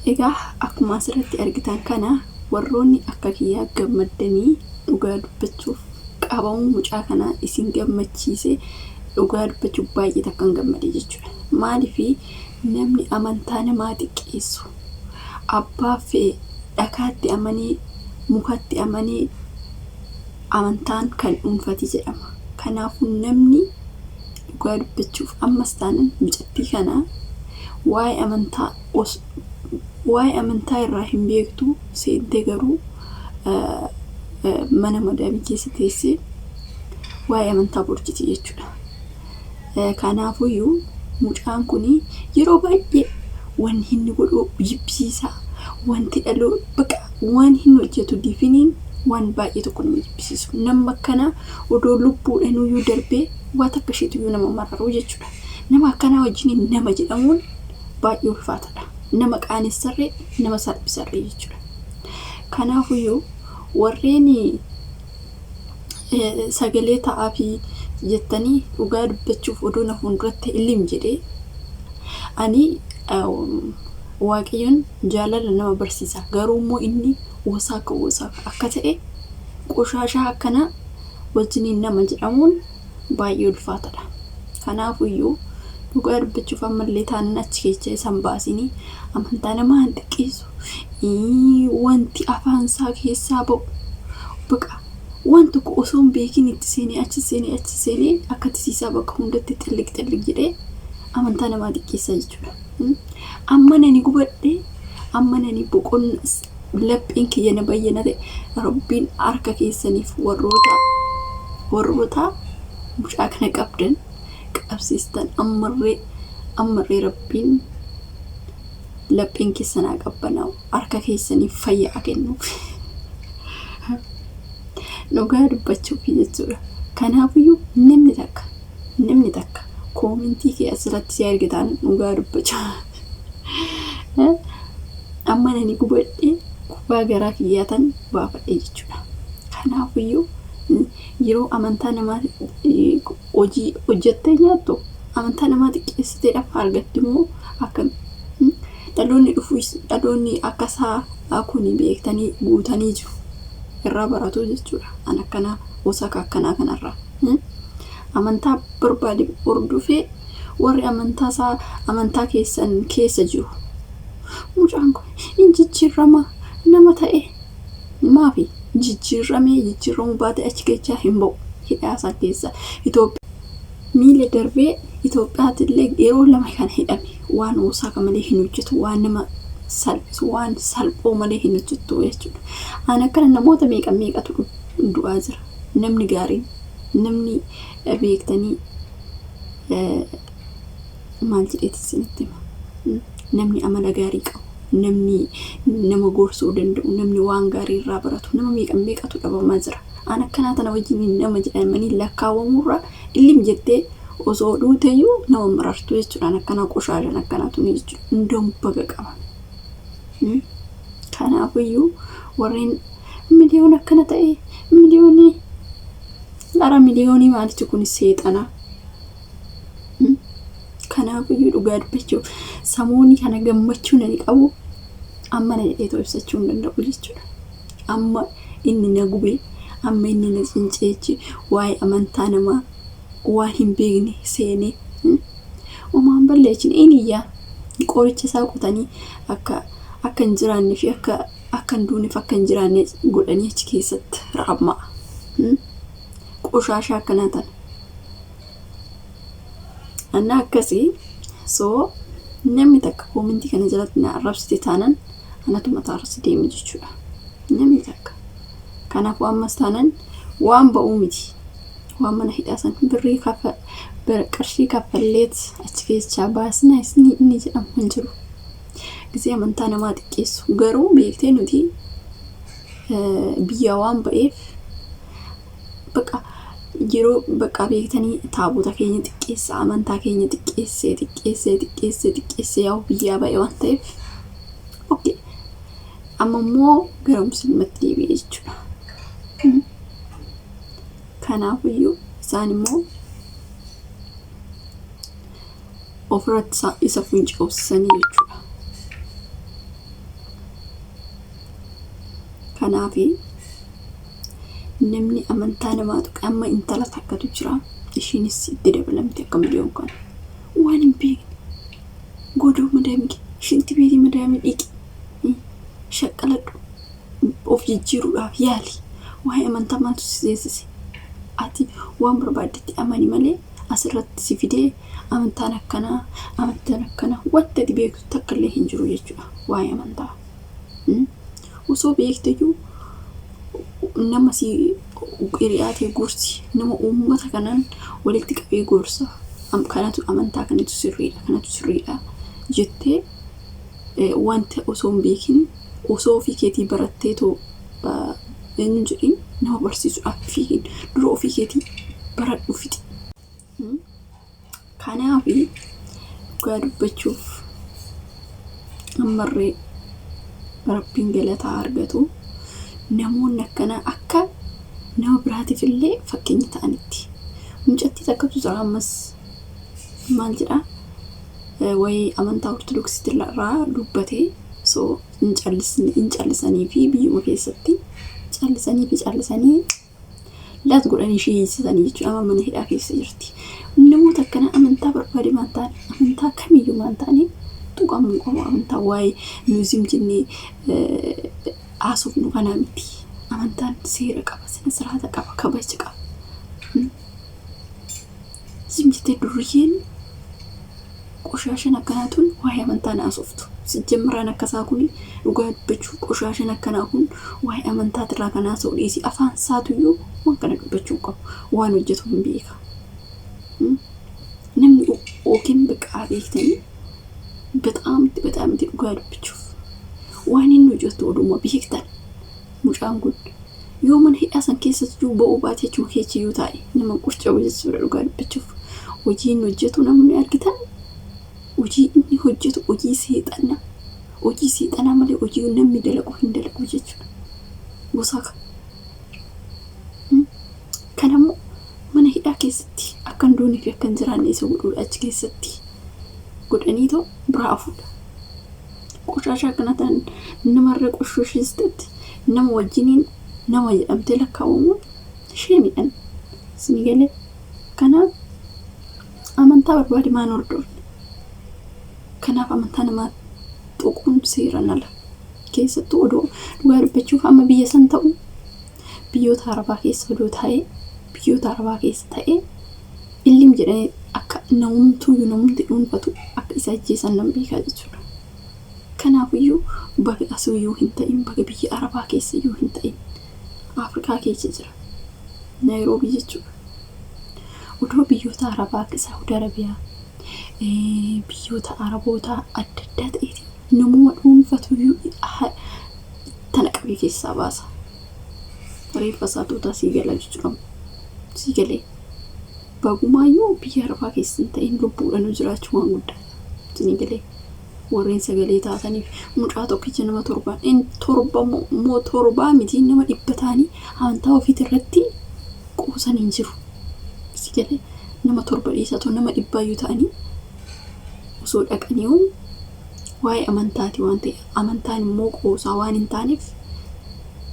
Egaa akkuma asirratti argitan kana warroonni akka kiyyaa gammadanii dhugaa dubbachuuf qabamuu mucaa kana isin gammachiise dhugaa dubbachuuf baay'ee takkan gammadee jechuudha. Maaliifi namni amantaa namaa xiqqeessu abbaa fi dhakaatti amanii mukatti amanii amantaan kan dhuunfati jedhama. Kanaafuu namni dhugaa dubbachuuf ammas taanan mucattii kana waa'ee amantaa irraa hin beektu seentee garuu mana madaamii keessa teessee waa'ee amantaa borjiti jechuudha. Kanaafuyyuu mucaan kuni yeroo baay'ee waan inni godhu jibbisiisaa wanti dhaloo baqa waan hin hojjetu difiniin waan baay'ee tokko nama jibbisiisu. Nama kana odoo lubbuudhaan iyyuu darbee waa takka isheetu iyyuu nama mararuu jechuudha. Nama akkanaa wajjin nama jedhamuun baay'ee ulfaataadha. Nama qaanessarree nama salphisarree jechuudha. Kanaafuyyuu warreen sagalee ta'aa fi jettanii dhugaa dubbachuuf odoo na fuulduratti illim jedhee ani waaqayyoon jaalala nama barsiisa. Garuu immoo inni wasaaka akka ta'e qoshaashaa akkana wajjin nama jedhamuun baay'ee ulfaataadha. Kanaafuyyuu dhugaa dubbachuuf ammallee taanan achi keessa isaan baasanii amantaa namaa hin xiqqeessu. Wanti afaan isaa keessaa ba'u baqa wanti tokko osoo hin beekin itti seenee achi seenee akka tisiisaa bakka hundatti xilliq jedhee amantaa namaa xiqqeessaa jechuudha. Amma nani gubadhee amma nani boqonnas lapheen kiyya na bayyana ta'e rabbiin harka keessaniif warroota mucaa kana qabdan qabsiistan ammarree rabbiin lapheen keessanaa qabbanaa harka keessaniif fayyaa kennuuf dhugaa dubbachuuf jechuudha. Kanaafiyyuu namni takka koomentii kee asirratti si argitaan dhugaa dubbachaa amma nani gubadhee kubbaa garaa kiyyaatan baafadhee jechuudha. Kanaafiyyuu yeroo amantaa namaa hojii hojjettee nyaattu amantaa namaa xiqqeessiteedhaaf argatti immoo akkam dhaloonni akkasaa kuni beektanii guutanii jiru irraa baratu jechuudha. An akkanaa osaka akkanaa kanarraa amantaa barbaade hordofee warri amantaa keessan keessa jiru mucaan kun injijjiirama nama ta'e maafi jijjiiramuu baate achi keessaa hin ba'u. Hidhaa keessa miila darbee Itoophiyaattillee yeroo lama kan hidhame waan osaka malee hin hojjetu waan nama salphisu waan salphoo malee hin hojjetu jechuudha. Ana akkana namoota meeqatu du'aa jira. Namni gaariin namni beektanii maal jedheeti isinitti hima. Namni amala gaarii qabu namni nama gorsuu danda'u namni waan gaarii irraa baratu nama meeqatu dhabamaa jira. Ana akkana tana wajjin nama jedhamanii lakkaawwamurra illim jettee osoo dhuuteyyuu nama marartu jechuudha. Akkana qoshaashan akkanaatu ni jechuudha. Hundum baga qaba. Kanaafiyyuu warreen miliyoon akkana ta'e miliyoonii maalitti kun seexana. Kanaafiyyuu dhugaa dubbachuuf samuuni kana gammachuu nani qabu amma na jedhee ibsachuu hin danda'u jechuudha. Amma inni na gubee amma inni na cinceechi waa'ee amantaa namaa waan hin beekne seenee uumaan balleechin eeniyyaa qoricha isaa qotanii akka hin jiraanne fi akka hin duuneef akka hin jiraanne godhanii achi keessatti raabmaa qoshaashaa akkanaa tana. Anna akkasii soo namni takka koomentii kana jalatti na arrabsite taanan anatu mataarras deeme jechuudha. Namni takka kanaafuu ammas taanan waan ba'uu miti waan mana hidhaa san birrii qarshii kaffalleet achi keessaa baasna inni jedhamu hin jiru. Gisee amantaa namaa xiqqeessu garuu beektee nuti biyya waan ba'eef baqa yeroo baqa beektanii taabota keenya xiqqeessa amantaa keenya xiqqeessee yaa'u biyyaa ba'e waan ta'eef okay amma immoo gara musliimatti deebi'ee jechuudha. Kanaafiyyuu isaan immoo ofirratti isa funcoofsanii jechuudha. kanaafi namni amantaa namaa tuqe amma intala takkatu jira ishiinis itti dabalamte akka miliyoon kana waan hin beekne godoo madaamii shinti beetii madaamii dhiqi shaqqaladhu of jijjiiruudhaaf yaali waa'ee amantaa maaltu si seensise ati waan barbaaddetti amani malee asirratti si fidee amantaan akkana wanta ati beektu takka illee hin jiru jechuudha waa'ee amantaa osoo beekteyyuu nama si qiriyaatee gorsi nama uummata kanaan walitti qabee gorsa kanatu amantaa kanatu sirriidha jettee wanta osoo hin beekin osoo ofii keetii barattee too eenyu jedhin nama barsiisuudhaaf fiigin dura ofii keetii baradhu fixi. Kanaafi dhugaa dubbachuuf ammarree rabbiin galataa argatu namoonni akkanaa akka nama biraatiif illee fakkeenya ta'anitti mucattii takkatu jira ammas maal jedha wayii amantaa ortodoksii irraa dubbatee so hin callisanii fi biyyuma keessatti callisanii laat godhanii shiisanii jechuudha amma mana hidhaa keessa jirti namoota akkana amantaa barbaade maan ta'an amantaa kamiyyuu maan ta'anii tuqamuu qabu amantaa waa'ee nuuzim jennee haasofnu kanaa miti amantaan seera qaba sina siraata qaba kabaja qaba zimjitee durriyyeen qoshashan akkanaatun waa'ee amantaan haasoftu sijjimmaraan akkasaa kun dhugaa dubbachuu qoshashan akkanaa kun waa'ee amantaa irraa kan haasa'u dhiisi afaan isaatuyyuu waan kana dubbachuu qabu waan hojjetu hin beeka namni ookin biqaa beektanii በጣም dhugaa dubbachuuf waan inni hojjetu oduma beektan mucaan kun yoo mana hidhaa san keessatti ba'uu baate achuma keechiyyuu taa'e nama qurca'u jechuudha dhugaa dubbachuuf hojii inni hojjetu namni argitan hojii inni hojjetu hojii seexanaa malee hojii namni dalagu hin dalagu jechuudha gosaa kanammoo mana hidhaa keessatti akkan doonii fi akkan jiraanne isa godhuudha achi keessatti godhanii too biraa afuudha qoshashaa kanatan namarra qoshoshistetti nama wajjiniin nama jedhamtee lakkaa'amuun ishee midhan isin galee kanaaf amantaa barbaade maan hordofne kanaaf amantaa namaa tuquun seeraan ala keessattuu odoo dhugaa dubbachuuf amma biyya san ta'u biyyoota arabaa keessa odoo ta'ee illim jedhanii akka namumti dhuunfatu akka isa ajjeesan nan beekaa jechuudha kanaafiyyuu baga asuyyuu hin ta'in baga biyya arabaa keessayyuu hin ta'in afrikaa keessa jira naayiroobii jechuudha odoo biyyoota arabaa akka saawudi arabiyaa biyyoota araboota adda addaa ta'eeti namuma dhuunfatuyyuu tana qabee keessaa baasa reeffa isaatoota sii gala jechuudha sii galee bagumaayyuu biyya arabaa keessa hin ta'in lubbuudhaan jiraachuu waan guddaa sii galee wareen sagalee taataniif mucaa tokkicha nama torbaa miti nama dhibbataanii amantaa ofiit irratti qoosanii jiru sii galee nama torba dhiisatoo nama dhibbaayyuu ta'anii osoo dhaqanii waa'ee amantaati waan ta'e amantaan immoo qoosaa waan hin taaneef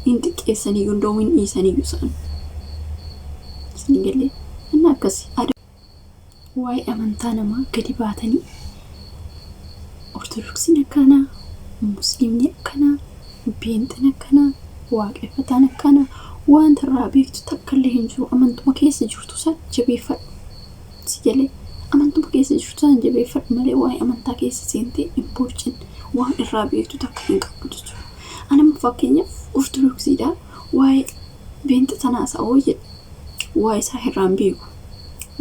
hin xiqqeessanii hundoomin dhiisanii yuusan sii galee inni akkasii waa'ee amantaa namaa gadi baatanii ortodoksiin akkana musliimni akkana beentin akkana waaqeffataan akkana wanta irraa beektu takka illee hin jiru amantuma keessa jirtu san jabeeffadhu si galee amantuma keessa jirtu san jabeeffadhu malee waa'ee amantaa keessa seentee hin boorcin waan irraa beektu takka hin qabdu jechuudha anama fakkeenyaaf ortodoksiidha waa'ee beenta tanaas hawoo jedhe waa'ee isaa irraan beeku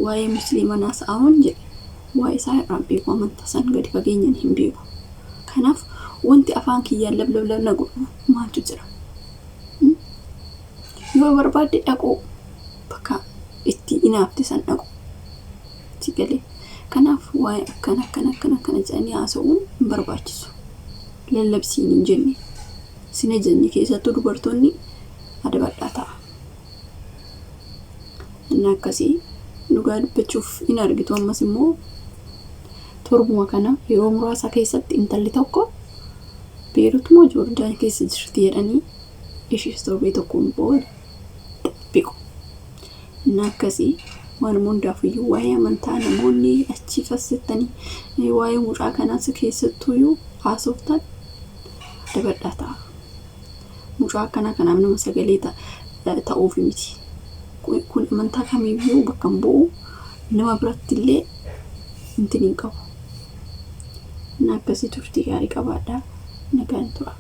waa'ee musliimanaas hawoon jedhe waa'ee isaa irraan beeku amantaa san gadi fageenyaan hin beeku kanaaf wanti afaan kiyyaan lablab na godhu maaltu jira yoo barbaadde dhaqoo bakka itti inaafte san dhaqu si galee kanaaf waa'ee akkana jedhanii haasa'uun hin barbaachisu lallabsiin hin jenne sina jenne keessattuu dubartoonni adabadhaa ta'a inni akkasii dhugaa dubbachuuf in argitu ammas immoo torbuma kana yeroo muraasa keessatti intalli tokko beerutuma joordaan keessa jirti jedhanii ishis torbee tokkoon booda biqu. Akkasii waan hundaafiyyuu waa'ee amantaa namoonni achi fassettanii waa'ee mucaa kanaas keessattuyyuu haasoftan dabadhaa ta'a. Mucaa akkanaa kanaaf nama sagalee ta'uuf miti. Kun amantaa kamiiyyuu bakka hin bu'u, nama biratti illee hin qabu. Akkasii turtii gaarii qabaadhaa. Nagaan tura.